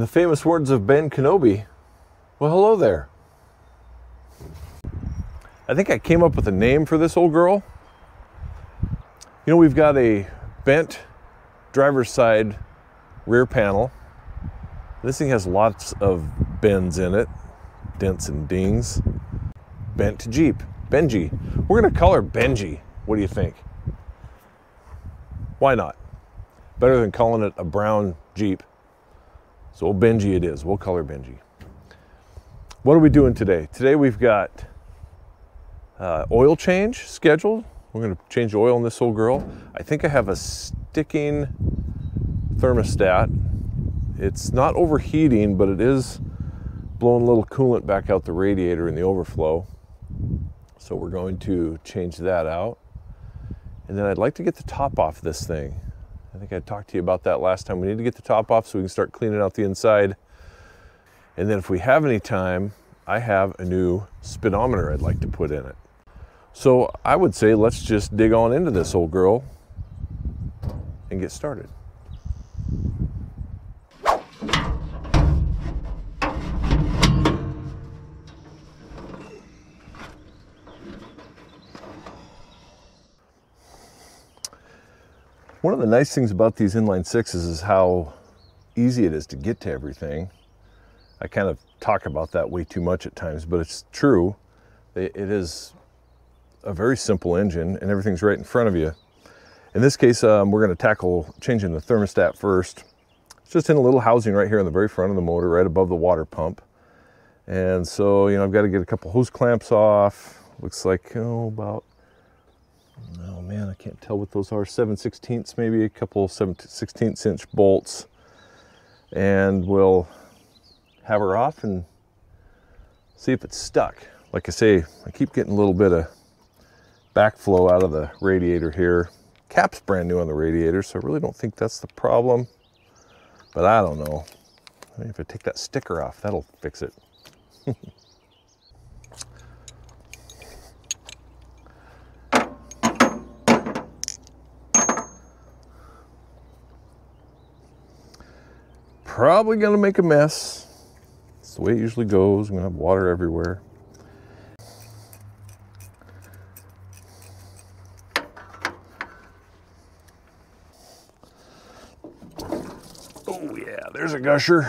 the famous words of Ben Kenobi, well, hello there. I think I came up with a name for this old girl. You know, we've got a bent driver's side rear panel. This thing has lots of bends in it, dents and dings. Bent Jeep, Benji. We're gonna call her Benji. What do you think? Why not? Better than calling it a brown Jeep. So old Benji it is. We'll call her Benji. What are we doing today? Today we've got oil change scheduled. We're going to change the oil in this old girl. I think I have a sticking thermostat. It's not overheating, but it is blowing a little coolant back out the radiator in the overflow. So we're going to change that out. And then I'd like to get the top off this thing. I think I talked to you about that last time. We need to get the top off so we can start cleaning out the inside. And then if we have any time, I have a new speedometer I'd like to put in it. So I would say let's just dig on into this old girl and get started. One of the nice things about these inline sixes is how easy it is to get to everything. I kind of talk about that way too much at times, but it's true. It is a very simple engine and everything's right in front of you. In this case, we're going to tackle changing the thermostat first. It's just in a little housing right here in the very front of the motor, right above the water pump. And so, you know, I've got to get a couple hose clamps off. Looks like, oh man, I can't tell what those are. 7/16, maybe a couple 7/16 inch bolts. And we'll have her off and see if it's stuck. Like I say, I keep getting a little bit of backflow out of the radiator here. Cap's brand new on the radiator, so I really don't think that's the problem. But I don't know. Maybe if I take that sticker off, that'll fix it. Probably gonna make a mess. It's the way it usually goes. I'm gonna have water everywhere. Oh yeah, there's a gusher.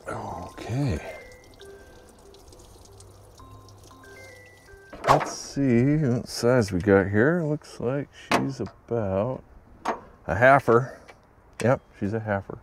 Okay. Let's see what size we got here. Looks like she's about a halfer. Yep, she's a halfer.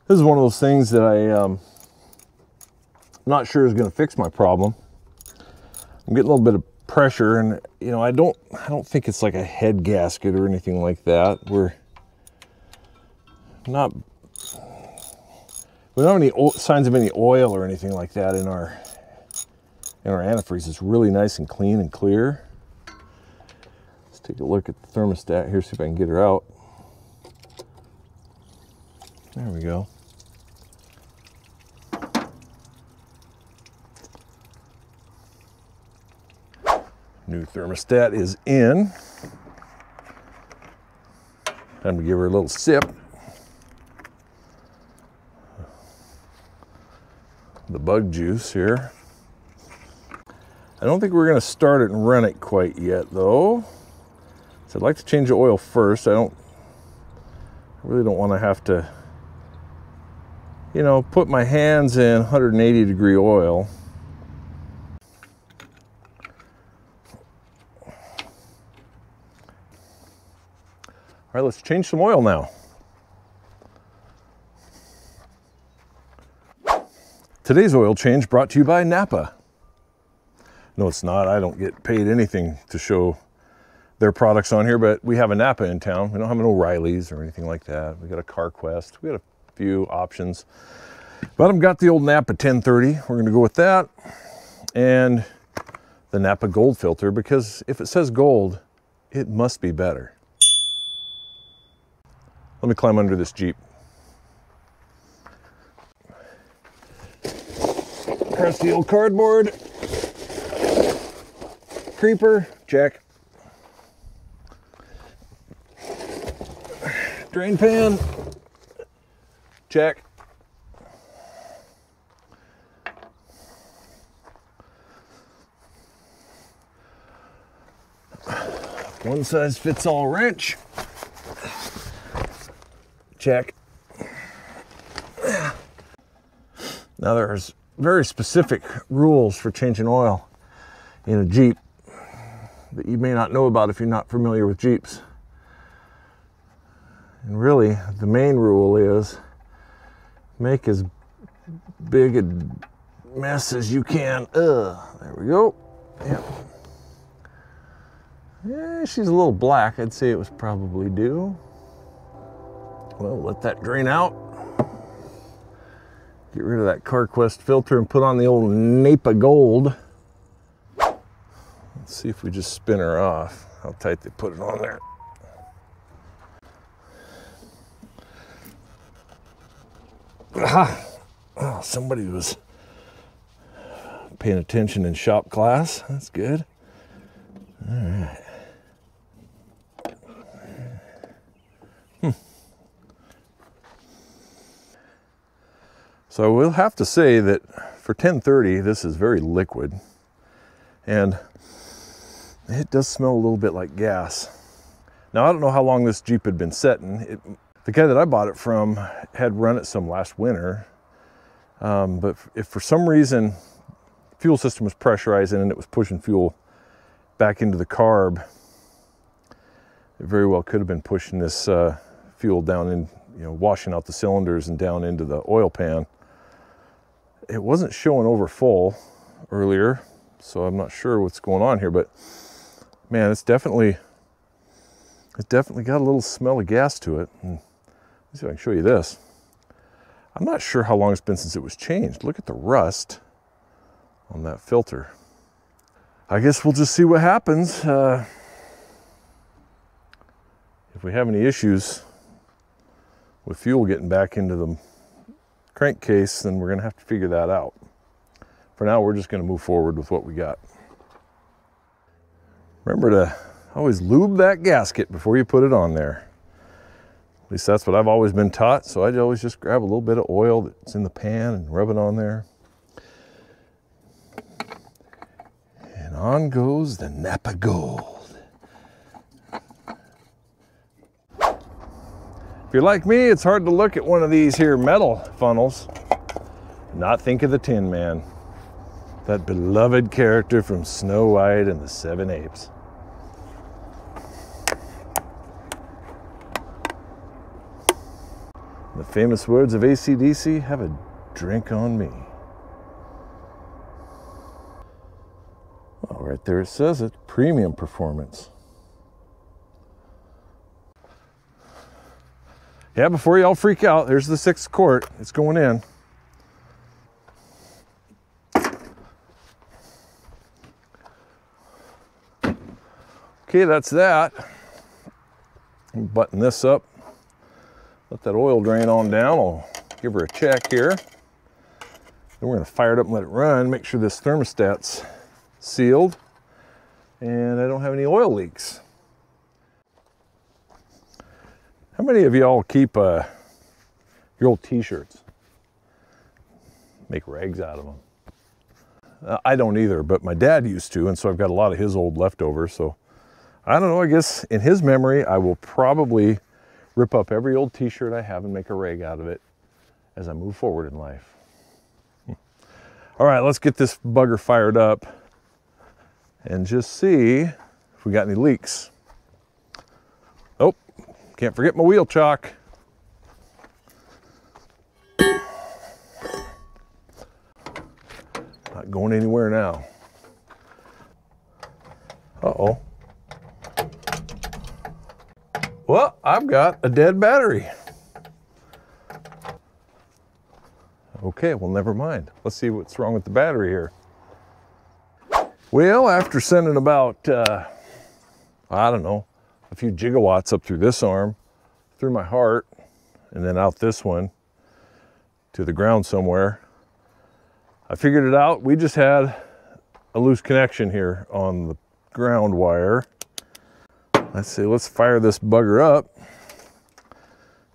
This is one of those things that I'm not sure is going to fix my problem. I'm getting a little bit of pressure, and you know, I don't think it's like a head gasket or anything like that. We don't have any signs of any oil or anything like that in our antifreeze. It's really nice and clean and clear. Let's take a look at the thermostat here, see if I can get her out. There we go. New thermostat is in. Time to give her a little sip. The bug juice here. I don't think we're going to start it and run it quite yet though. So I'd like to change the oil first. I really don't want to have to, you know, put my hands in 180 degree oil. All right, let's change some oil now. Today's oil change brought to you by Napa. No, it's not. I don't get paid anything to show their products on here, but we have a Napa in town. We don't have an O'Reilly's or anything like that. We got a CarQuest. We got a few options. But I've got the old Napa 1030. We're gonna go with that. And the Napa gold filter, because if it says gold, it must be better. Let me climb under this Jeep. Across the old cardboard. Creeper, check. Drain pan, check. One size fits all wrench, check. Now there's very specific rules for changing oil in a Jeep that you may not know about if you're not familiar with Jeeps. And really, the main rule is make as big a mess as you can. There we go. Yep. Yeah, she's a little black. I'd say it was probably due. Well, let that drain out. Get rid of that CarQuest filter and put on the old Napa Gold. Let's see if we just spin her off, how tight they put it on there. Aha! Oh, somebody was paying attention in shop class. That's good. All right. So I will have to say that for 1030, this is very liquid. And it does smell a little bit like gas. Now, I don't know how long this Jeep had been setting. The guy that I bought it from had run it some last winter. But if for some reason fuel system was pressurizing and it was pushing fuel back into the carb, it very well could have been pushing this fuel down in, washing out the cylinders and down into the oil pan. It wasn't showing over full earlier, so I'm not sure what's going on here, but man, it's definitely got a little smell of gas to it. And let's see if I can show you this. I'm not sure how long it's been since it was changed. Look at the rust on that filter. I guess we'll just see what happens. If we have any issues with fuel getting back into the crankcase, then we're gonna have to figure that out. For now, we're just gonna move forward with what we got. Remember to always lube that gasket before you put it on there. At least that's what I've always been taught. So I always just grab a little bit of oil that's in the pan and rub it on there. And on goes the Napa Gold. If you're like me, it's hard to look at one of these here metal funnels and not think of the Tin Man, that beloved character from Snow White and the Seven Apes. The famous words of AC/DC, have a drink on me. Well, right there it says it, premium performance. Yeah, before y'all freak out, there's the 6th quart. It's going in. Okay, that's that. Button this up. Let that oil drain on down. I'll give her a check here. Then we're gonna fire it up and let it run. Make sure this thermostat's sealed and I don't have any oil leaks. How many of y'all keep your old t-shirts? Make rags out of them. I don't either, but my dad used to, and so I've got a lot of his old leftovers. So I don't know, I guess in his memory, I will probably rip up every old t-shirt I have and make a rag out of it as I move forward in life. All right, let's get this bugger fired up and just see if we got any leaks. Oh, can't forget my wheel chock. Not going anywhere now. Uh-oh. Well, I've got a dead battery. Okay, well, never mind. Let's see what's wrong with the battery here. Well, after sending about, I don't know, a few gigawatts up through this arm, through my heart, and then out this one to the ground somewhere, I figured it out. We just had a loose connection here on the ground wire. Let's see, let's fire this bugger up and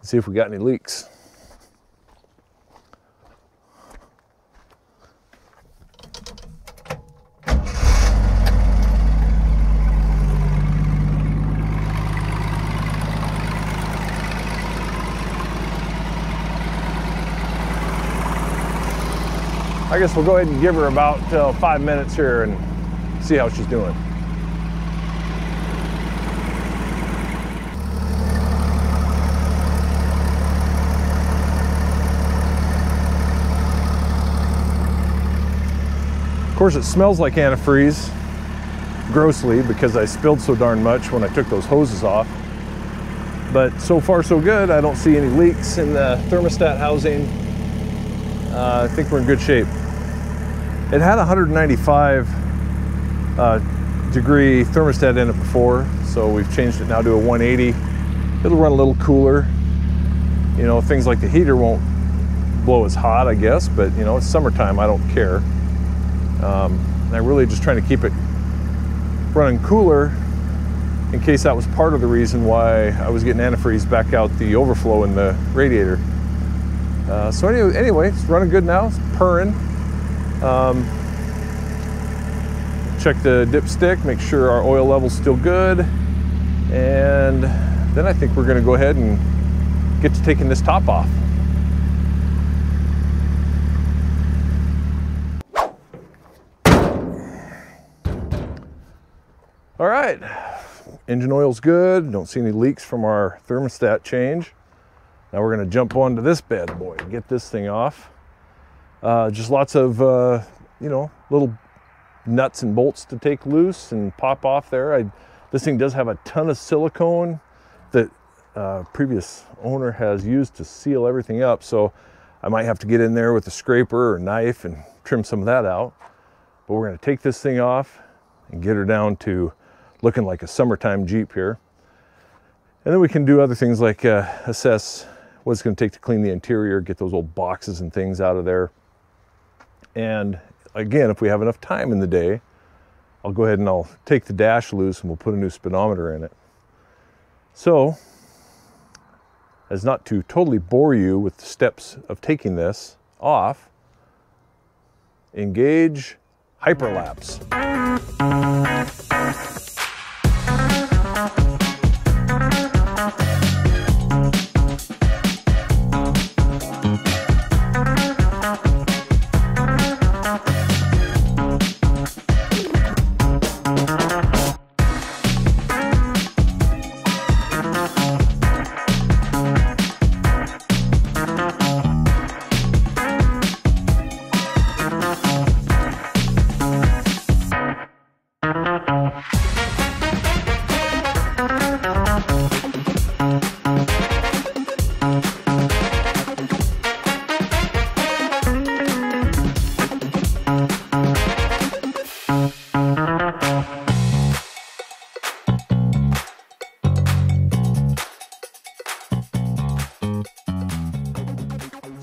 see if we got any leaks. I guess we'll go ahead and give her about 5 minutes here and see how she's doing. Of course, it smells like antifreeze, grossly, because I spilled so darn much when I took those hoses off. But so far so good. I don't see any leaks in the thermostat housing. I think we're in good shape. It had a 195 degree thermostat in it before, so we've changed it now to a 180. It'll run a little cooler. You know, things like the heater won't blow as hot, I guess, but you know, it's summertime, I don't care. I'm really just trying to keep it running cooler in case that was part of the reason why I was getting antifreeze back out the overflow in the radiator. So anyway, it's running good now, it's purring. Check the dipstick, make sure our oil level's still good, and then I think we're going to go ahead and get to taking this top off. All right, engine oil's good, don't see any leaks from our thermostat change. Now we're going to jump onto this bad boy and get this thing off. Just lots of, you know, little nuts and bolts to take loose and pop off there. This thing does have a ton of silicone that previous owner has used to seal everything up, so I might have to get in there with a scraper or knife and trim some of that out. But we're going to take this thing off and get her down to looking like a summertime Jeep here. And then we can do other things like assess what it's going to take to clean the interior, get those old boxes and things out of there. And again, if we have enough time in the day, I'll go ahead and I'll take the dash loose and we'll put a new speedometer in it. So, as not to totally bore you with the steps of taking this off, engage hyperlapse.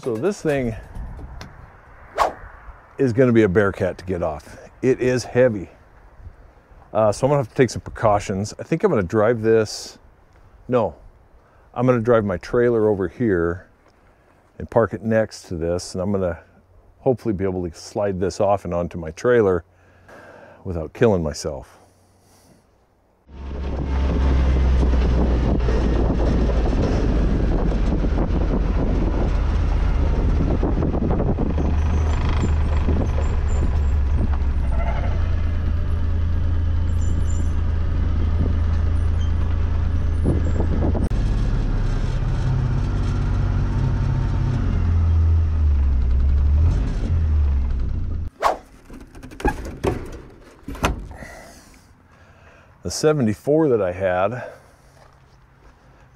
So this thing is going to be a bear cat to get off. It is heavy. So I'm going to have to take some precautions. I think I'm going to drive this. No, I'm going to drive my trailer over here and park it next to this. And I'm going to hopefully be able to slide this off and onto my trailer without killing myself. The 74 that I had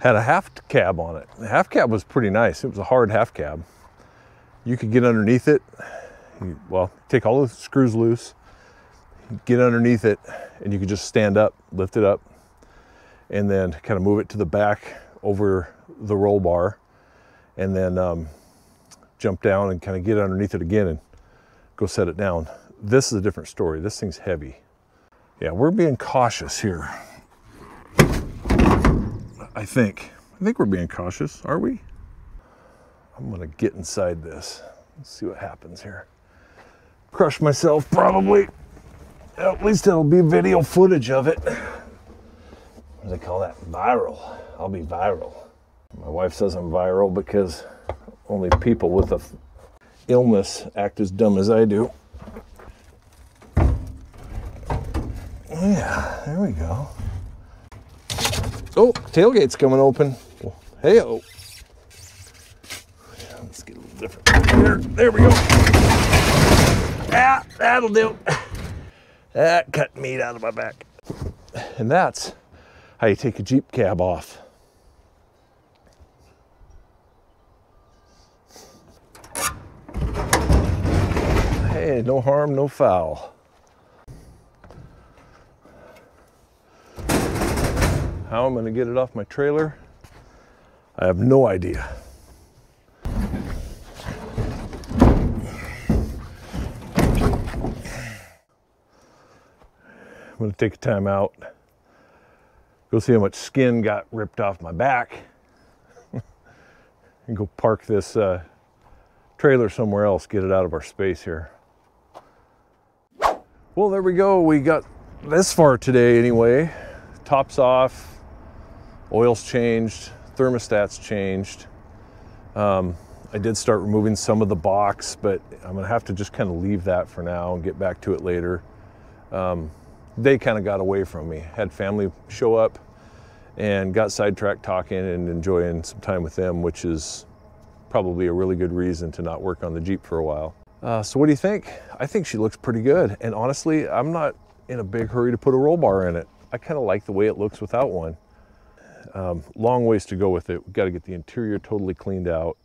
a half cab on it. The half cab was pretty nice. It was a hard half cab. You could get underneath it. Well, take all the screws loose, get underneath it, and you could just stand up, lift it up, and then kind of move it to the back over the roll bar, and then jump down and kind of get underneath it again and go set it down. This is a different story. This thing's heavy. Yeah, we're being cautious here. I think we're being cautious, are we? I'm gonna get inside this. Let's see what happens here. Crush myself, probably. At least it'll be video footage of it. What do they call that? Viral. I'll be viral. My wife says I'm viral because only people with a illness act as dumb as I do. Yeah, there we go. Oh, tailgate's coming open. Hey-oh. Let's get a little different. There we go. Ah, that'll do. That cut meat out of my back. And that's how you take a Jeep cab off. Hey, no harm, no foul. How I'm going to get it off my trailer, I have no idea. I'm going to take a time out, go see how much skin got ripped off my back, and go park this trailer somewhere else, get it out of our space here. Well, there we go. We got this far today anyway. Top's off. Oil's changed, thermostat's changed. I did start removing some of the box, but I'm gonna have to just kind of leave that for now and get back to it later. They kind of got away from me. Had family show up and got sidetracked talking and enjoying some time with them, which is probably a really good reason to not work on the Jeep for a while. So what do you think? I think she looks pretty good. And honestly, I'm not in a big hurry to put a roll bar in it. I kind of like the way it looks without one. Long ways to go with it. We've got to get the interior totally cleaned out,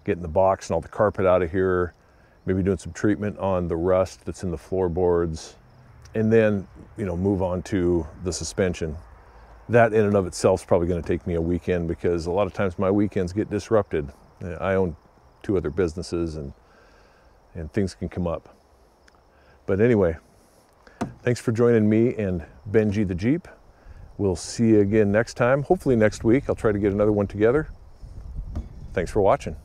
getting the box and all the carpet out of here, maybe doing some treatment on the rust that's in the floorboards, and then, you know, move on to the suspension. That in and of itself is probably going to take me a weekend, because a lot of times my weekends get disrupted. I own 2 other businesses and things can come up. But anyway, thanks for joining me and Benji the Jeep. We'll see you again next time, hopefully next week. I'll try to get another one together. Thanks for watching.